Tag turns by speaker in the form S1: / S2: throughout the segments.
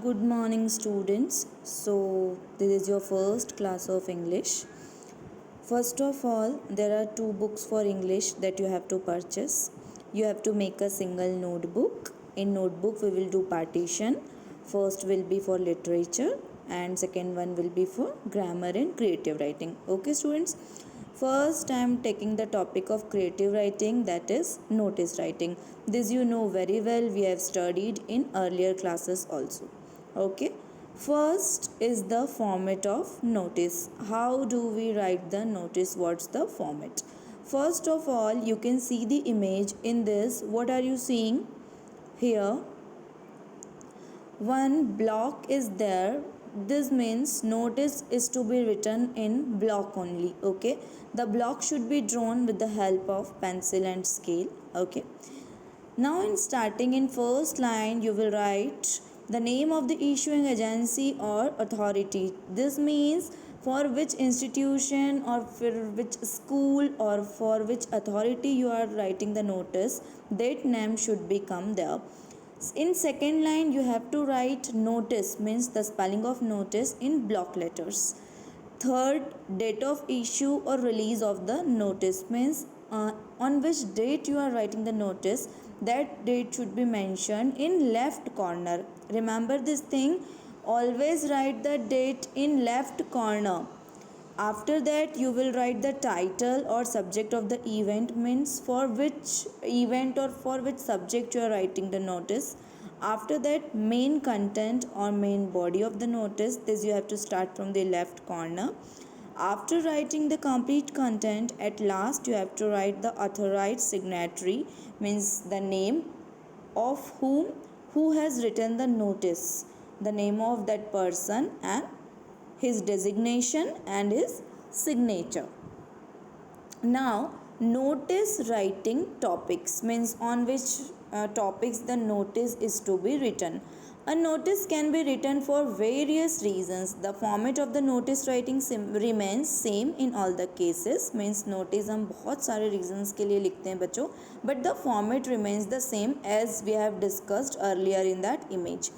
S1: Good morning, students. So, this is your first class of English. First of all, there are two books for English that you have to purchase. You have to make a single notebook. In notebook, we will do partition. First will be for literature, and second one will be for grammar and creative writing. Okay, students? First, I am taking the topic of creative writing, that is notice writing. This you know very well, we have studied in earlier classes also. Okay, first is the format of notice. How do we write the notice? What's the format? First of all, you can see the image in this. What are you seeing here? One block is there. This means notice is to be written in block only. Okay, the block should be drawn with the help of pencil and scale. Okay, now in starting, in first line you will write the name of the issuing agency or authority. This means for which institution or for which school or for which authority you are writing the notice, that name should become there. In second line you have to write notice, means the spelling of notice in block letters. Third, date of issue or release of the notice, means on which date you are writing the notice, that date should be mentioned in left corner. Remember this thing, always write the date in left corner. After that you will write the title or subject of the event, means for which event or for which subject you are writing the notice. After that, main content or main body of the notice, this you have to start from the left corner. After writing the complete content, at last you have to write the authorized signatory, means the name of who has written the notice, the name of that person and his designation and his signature. Now, notice writing topics, means on which topics the notice is to be written. A notice can be written for various reasons. The format of the notice writing remains same in all the cases. Means notice हम बहुत सारे reasons के लिए लिखते हैं बच्चों, but the format remains the same as we have discussed earlier in that image.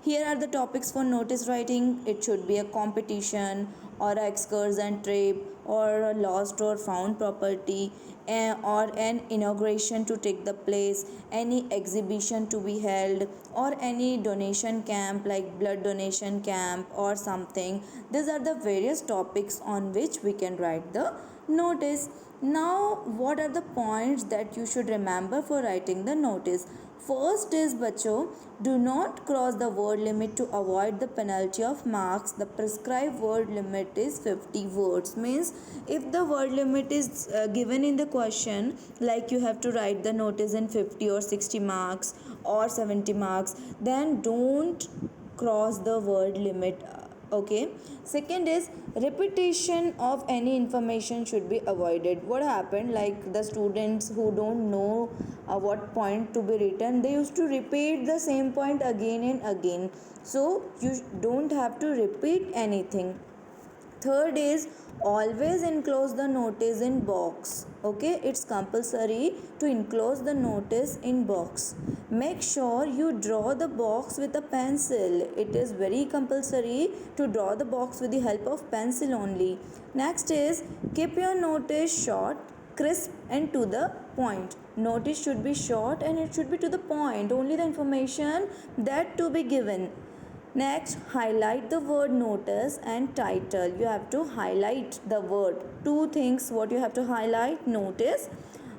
S1: Here are the topics for notice writing. It should be a competition or an excursion trip or a lost or found property, or an inauguration to take the place, any exhibition to be held, or any donation camp like blood donation camp or something. These are the various topics on which we can write the notice. Now, what are the points that you should remember for writing the notice? First is बच्चों, do not cross the word limit to avoid the penalty of marks. The prescribed word limit is 50 words. Means if the word limit is given in the question, like you have to write the notice in 50 or 60 marks or 70 marks, then don't cross the word limit. Okay, second is repetition of any information should be avoided. What happened, like the students who don't know what point to be written, they used to repeat the same point again and again, so you don't have to repeat anything. Third is always enclose the notice in box. Okay, it's compulsory to enclose the notice in box. Make sure you draw the box with a pencil. It is very compulsory to draw the box with the help of pencil only. Next is keep your notice short, crisp and to the point. Notice should be short and it should be to the point. Only the information that to be given. Next, highlight the word notice and title. You have to highlight the word. Two things what you have to highlight, notice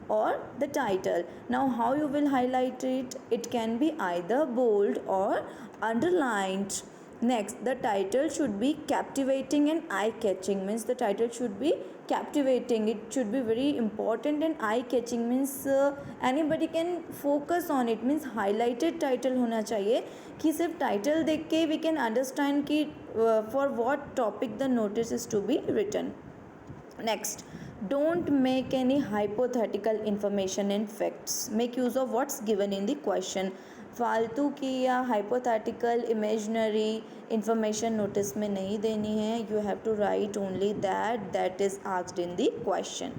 S1: or the title. Now how you will highlight it? It can be either bold or underlined. Next, the title should be captivating and eye-catching. Means the title should be captivating. It should be very important and eye-catching. Means anybody can focus on it. Means highlighted title होना चाहिए कि सिर्फ title देख के we can understand कि for what topic the notice is to be written. Next, don't make any hypothetical information and facts. Make use of what's given in the question. फालतू की या हाइपोथेटिकल इमेजनरी इंफॉर्मेशन नोटिस में नहीं देनी है. You have to write only that is asked in the question.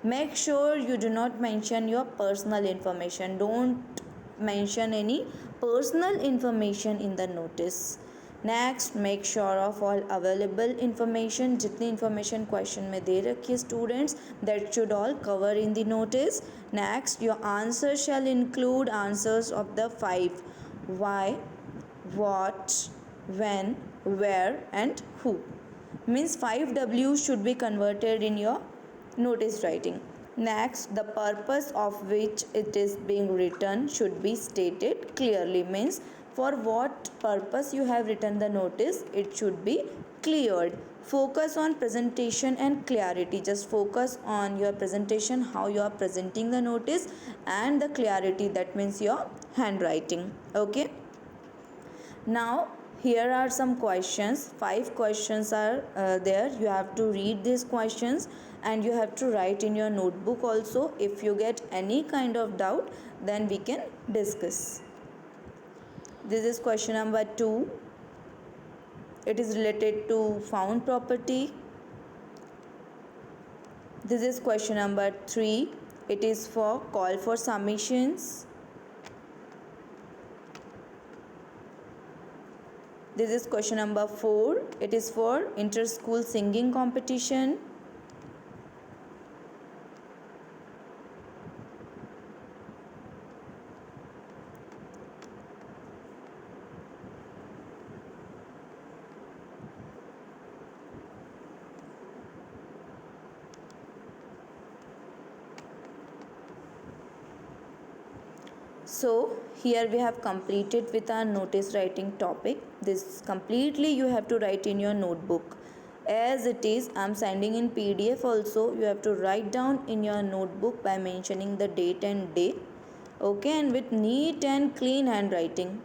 S1: Make sure you do not mention your personal information. Don't mention any personal information in the notice. Next make sure of all available information, जितनी information question में दे रखी है students, that should all cover in the notice. Next, your answer shall include answers of the 5 why, what, when, where and who. Means 5 W should be converted in your notice writing. Next, the purpose of which it is being written should be stated clearly. Means for what purpose you have written the notice, it should be cleared. Focus on presentation and clarity. Just focus on your presentation, how you are presenting the notice, and the clarity, that means your handwriting. Okay. Now here are some questions. 5 questions are there. You have to read these questions and you have to write in your notebook also. If you get any kind of doubt, then we can discuss. This is question number 2. It is related to found property. This is question number 3. It is for call for submissions. This is question number 4. It is for inter-school singing competition. So here we have completed with our notice writing topic. This completely you have to write in your notebook. As it is, I am sending in PDF also. You have to write down in your notebook by mentioning the date and day. Okay, and with neat and clean handwriting.